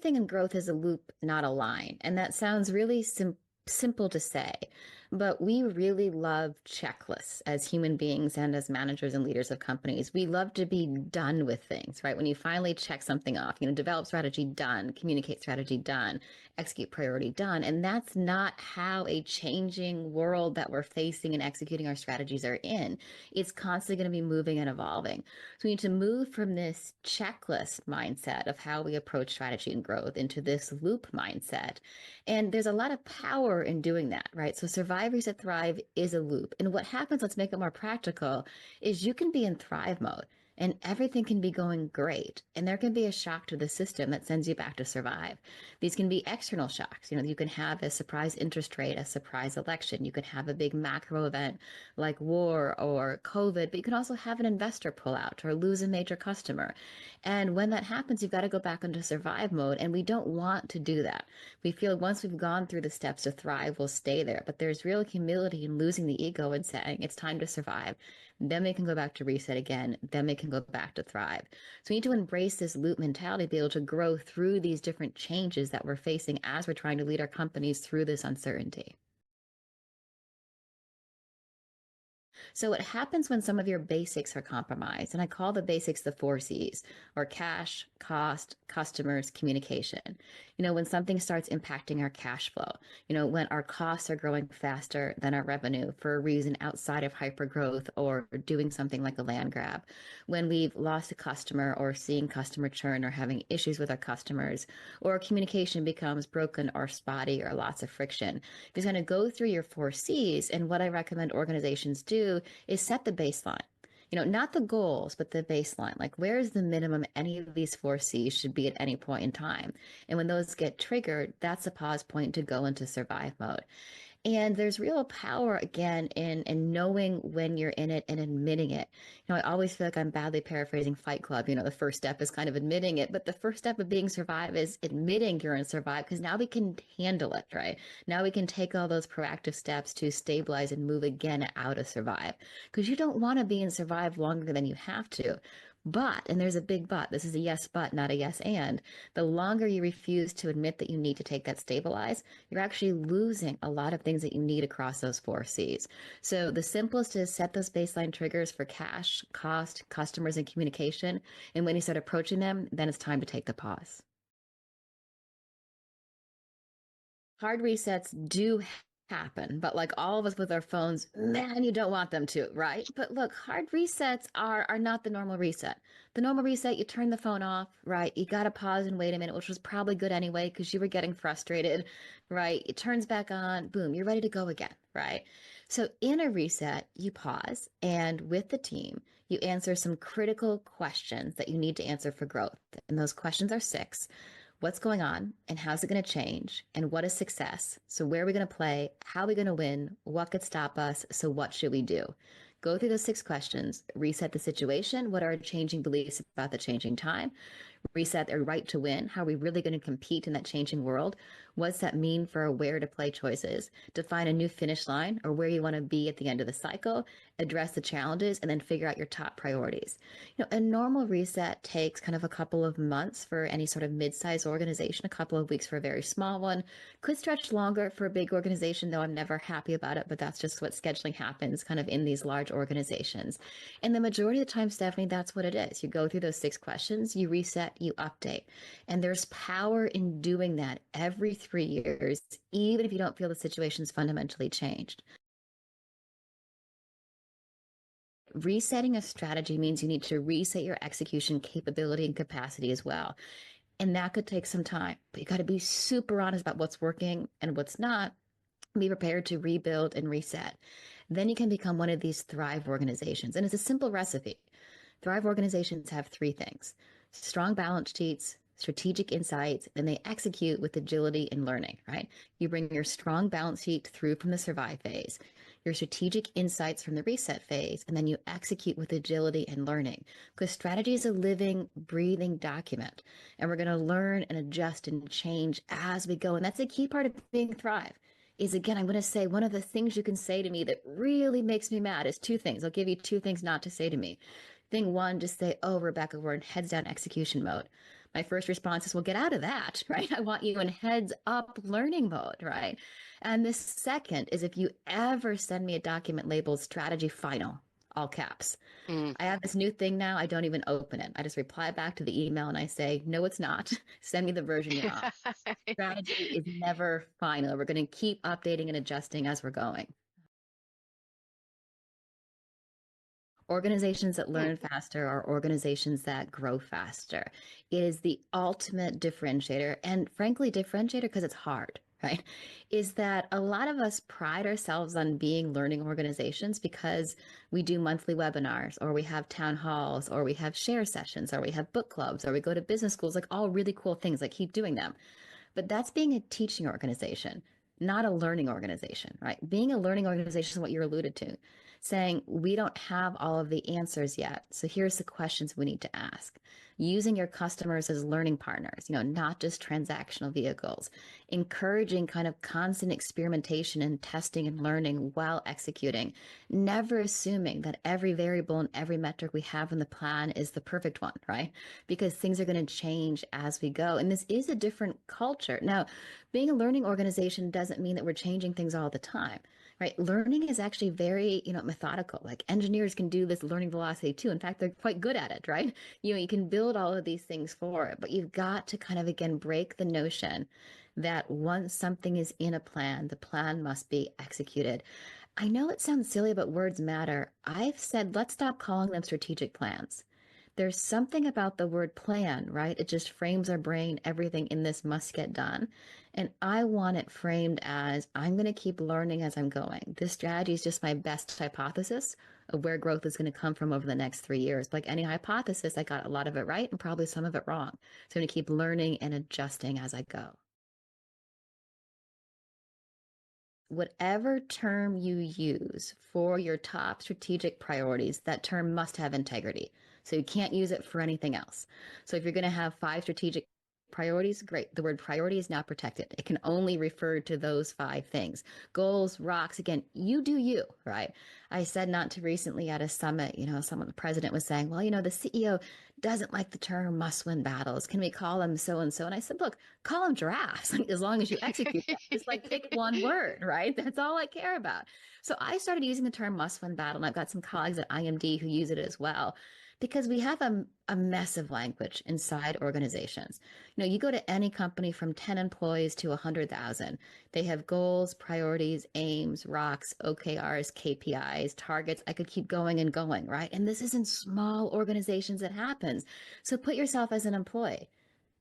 everything in growth is a loop, not a line. And that sounds really simple to say, but we really love checklists as human beings and as managers and leaders of companies. We love to be done with things, right? When you finally check something off, develop strategy done, communicate strategy done, execute priority done. And that's not how a changing world that we're facing and executing our strategies are in. It's constantly going to be moving and evolving. So we need to move from this checklist mindset of how we approach strategy and growth into this loop mindset. And there's a lot of power in doing that, right? So Survive, Reset, Thrive is a loop. And what happens, let's make it more practical, is you can be in thrive mode and everything can be going great. And there can be a shock to the system that sends you back to survive. These can be external shocks. You can have a surprise interest rate, a surprise election. You can have a big macro event like war or COVID, but you can also have an investor pull out or lose a major customer. And when that happens, you've got to go back into survive mode. And we don't want to do that. We feel once we've gone through the steps to thrive, we'll stay there. But there's real humility in losing the ego and saying it's time to survive. Then we can go back to reset again. Then we can go back to thrive. So we need to embrace this loop mentality to be able to grow through these different changes that we're facing as we're trying to lead our companies through this uncertainty. So what happens when some of your basics are compromised, and I call the basics the 4 Cs, or cash, cost, customers, communication. When something starts impacting our cash flow, when our costs are growing faster than our revenue for a reason outside of hypergrowth or doing something like a land grab, when we've lost a customer or seeing customer churn or having issues with our customers, or communication becomes broken or spotty or lots of friction. You're going to go through your 4 Cs, and what I recommend organizations do is set the baseline. Not the goals, but the baseline. Like, where is the minimum any of these 4 Cs should be at any point in time? And when those get triggered, that's a pause point to go into survive mode. And there's real power, again, in knowing when you're in it and admitting it. I always feel like I'm badly paraphrasing Fight Club. The first step is kind of admitting it, but the first step of being survive is admitting you're in survive, because now we can handle it, right? Now we can take all those proactive steps to stabilize and move again out of survive, because you don't want to be in survive longer than you have to. But, and there's a big but, this is a yes but, not a yes and, the longer you refuse to admit that you need to take that stabilize, you're actually losing a lot of things that you need across those 4 Cs. So the simplest is set those baseline triggers for cash, cost, customers, and communication. And when you start approaching them, then it's time to take the pause. Hard resets do happen, but like all of us with our phones, man, you don't want them to, right? But look, hard resets are not the normal reset. The normal reset, you turn the phone off, right? You got to pause and wait a minute, which was probably good anyway because you were getting frustrated, right? It turns back on, boom, you're ready to go again, right? So in a reset, you pause, and with the team, you answer some critical questions that you need to answer for growth. And those questions are 6. What's going on and how's it going to change, and what is success? So where are we going to play? How are we going to win? What could stop us? So what should we do? Go through those 6 questions, reset the situation. What are our changing beliefs about the changing time? Reset our right to win. How are we really going to compete in that changing world? What's that mean for our where to play choices? Define a new finish line, or where you want to be at the end of the cycle. Address the challenges, and then figure out your top priorities. A normal reset takes kind of a couple of months for any sort of mid-sized organization, a couple of weeks for a very small one. Could stretch longer for a big organization, though I'm never happy about it, but that's just what scheduling happens kind of in these large organizations. And the majority of the time, Stephanie, that's what it is. You go through those 6 questions, you reset, you update. And there's power in doing that every 3 years, even if you don't feel the situation's fundamentally changed. Resetting a strategy means you need to reset your execution capability and capacity as well. And that could take some time, but you got to be super honest about what's working and what's not. Be prepared to rebuild and reset. Then you can become one of these Thrive organizations. And it's a simple recipe. Thrive organizations have 3 things: strong balance sheets, strategic insights, and they execute with agility and learning, right? You bring your strong balance sheet through from the survive phase, your strategic insights from the reset phase, and then you execute with agility and learning, because strategy is a living, breathing document. And we're going to learn and adjust and change as we go. And that's a key part of being Thrive. Is, again, I'm going to say one of the things you can say to me that really makes me mad is 2 things. I'll give you 2 things not to say to me. Thing 1, just say, oh, Rebecca, we're in heads down execution mode. My first response is, well, get out of that, right? I want you in heads up learning mode, right? And the second is if you ever send me a document labeled strategy final, all caps. Mm. I have this new thing now. I don't even open it. I just reply back to the email and I say, no, it's not. Send me the version you're on. Strategy is never final. We're going to keep updating and adjusting as we're going. Organizations that Hmm. learn faster are organizations that grow faster. It is the ultimate differentiator, and frankly, differentiator because it's hard, right? Is that a lot of us pride ourselves on being learning organizations because we do monthly webinars, or we have town halls, or we have share sessions, or we have book clubs, or we go to business schools, like all really cool things. Like keep doing them. But that's being a teaching organization, not a learning organization, right? Being a learning organization is what you alluded to, saying we don't have all of the answers yet. So here's the questions we need to ask. Using your customers as learning partners, not just transactional vehicles, encouraging kind of constant experimentation and testing and learning while executing, never assuming that every variable and every metric we have in the plan is the perfect one, right? Because things are going to change as we go. And this is a different culture. Now, being a learning organization doesn't mean that we're changing things all the time, right? Learning is actually very, methodical. Like engineers can do this learning velocity too. In fact, they're quite good at it, right? You can build all of these things for it, but you've got to kind of, again, break the notion that once something is in a plan, the plan must be executed. I know it sounds silly, but words matter. I've said, let's stop calling them strategic plans. There's something about the word plan, right? It just frames our brain. Everything in this must get done. And I want it framed as I'm going to keep learning as I'm going. This strategy is just my best hypothesis of where growth is going to come from over the next 3 years. Like any hypothesis, I got a lot of it right and probably some of it wrong. So I'm going to keep learning and adjusting as I go. Whatever term you use for your top strategic priorities, that term must have integrity. So you can't use it for anything else. So if you're going to have 5 strategic priorities, great. The word priority is now protected. It can only refer to those 5 things. Goals, rocks, again, you do you, right? I said not too recently at a summit, someone, the president was saying, well, the CEO doesn't like the term must win battles. Can we call them so and so? And I said, look, call them giraffes as long as you execute them. Just like pick one word, right? That's all I care about. So I started using the term must win battle. And I've got some colleagues at IMD who use it as well because we have a mess of language inside organizations. You go to any company from 10 employees to 100,000. They have goals, priorities, aims, rocks, OKRs, KPIs, targets. I could keep going and going, right? And this is in small organizations it happens. So put yourself as an employee.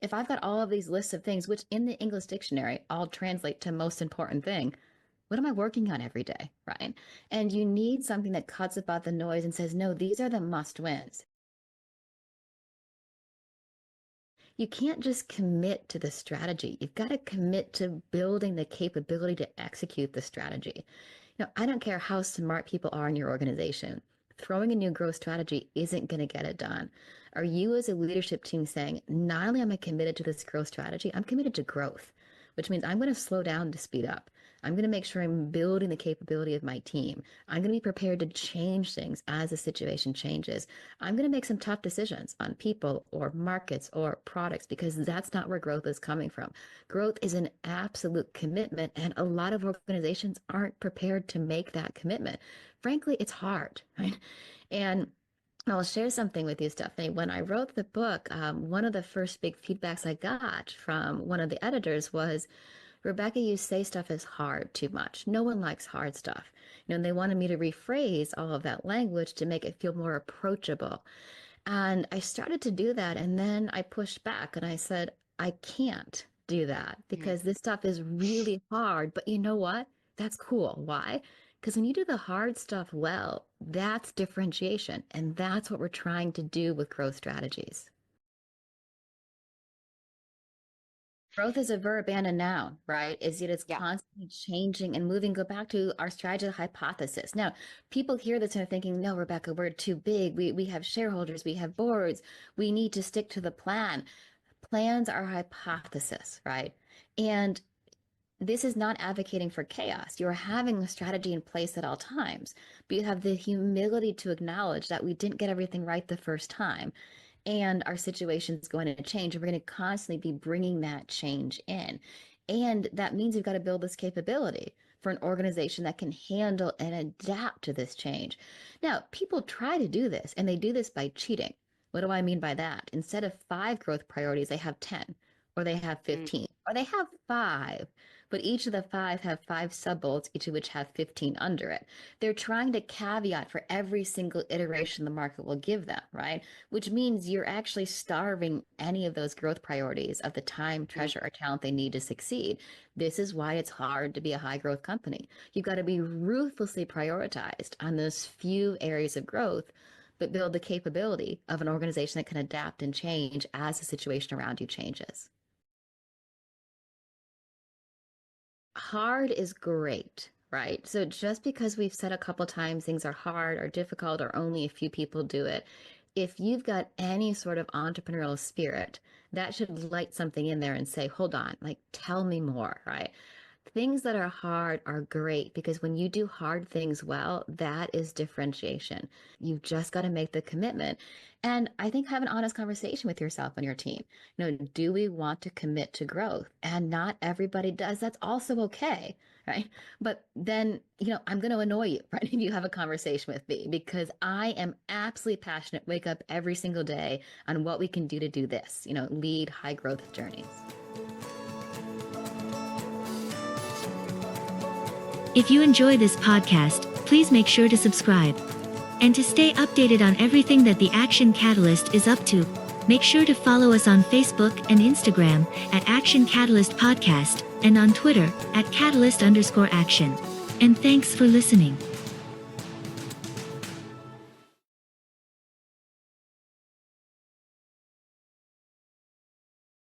If I've got all of these lists of things, which in the English dictionary all translate to most important thing, what am I working on every day, right? And you need something that cuts above the noise and says, no, these are the must wins. You can't just commit to the strategy. You've got to commit to building the capability to execute the strategy. I don't care how smart people are in your organization. Throwing a new growth strategy isn't going to get it done. Are you as a leadership team saying, not only am I committed to this growth strategy, I'm committed to growth, which means I'm going to slow down to speed up. I'm going to make sure I'm building the capability of my team. I'm going to be prepared to change things as the situation changes. I'm going to make some tough decisions on people or markets or products because that's not where growth is coming from. Growth is an absolute commitment, and a lot of organizations aren't prepared to make that commitment. Frankly, it's hard, right? And I'll share something with you, Stephanie. When I wrote the book, one of the first big feedbacks I got from one of the editors was, Rebecca, you say stuff is hard too much. No one likes hard stuff. And they wanted me to rephrase all of that language to make it feel more approachable. And I started to do that. And then I pushed back and I said, I can't do that Mm. because this stuff is really hard. But you know what? That's cool. Why? Because when you do the hard stuff well, that's differentiation. And that's what we're trying to do with growth strategies. Growth is a verb and a noun, right? Is it is Yeah. constantly changing and moving. Go back to our strategy hypothesis. Now, people hear this and are thinking, no, Rebecca, we're too big. We have shareholders, we have boards. We need to stick to the plan. Plans are hypothesis, right? And this is not advocating for chaos. You're having a strategy in place at all times, but you have the humility to acknowledge that we didn't get everything right the first time. and our situation is going to change. And we're going to constantly be bringing that change in. And that means we've got to build this capability for an organization that can handle and adapt to this change. Now, people try to do this, and they do this by cheating. What do I mean by that? Instead of 5 growth priorities, they have 10, or they have 15, or they have 5, but each of the 5 have 5 sub-bullets, each of which have 15 under it. They're trying to caveat for every single iteration the market will give them, right? Which means you're actually starving any of those growth priorities of the time, treasure, or talent they need to succeed. This is why it's hard to be a high growth company. You've got to be ruthlessly prioritized on those few areas of growth, but build the capability of an organization that can adapt and change as the situation around you changes. Hard is great, right? So just because we've said a couple times things are hard or difficult or only a few people do it, if you've got any sort of entrepreneurial spirit, that should light something in there and say, hold on, like, tell me more, right? Things that are hard are great because when you do hard things well, that is differentiation. You've just got to make the commitment. And I think have an honest conversation with yourself and your team. Do we want to commit to growth? And not everybody does. That's also okay, right? But then, I'm going to annoy you, right? If you have a conversation with me because I am absolutely passionate, wake up every single day on what we can do to do this, lead high growth journeys. If you enjoy this podcast, please make sure to subscribe. And to stay updated on everything that the Action Catalyst is up to, make sure to follow us on Facebook and Instagram at Action Catalyst Podcast and on Twitter at Catalyst_Action. And thanks for listening.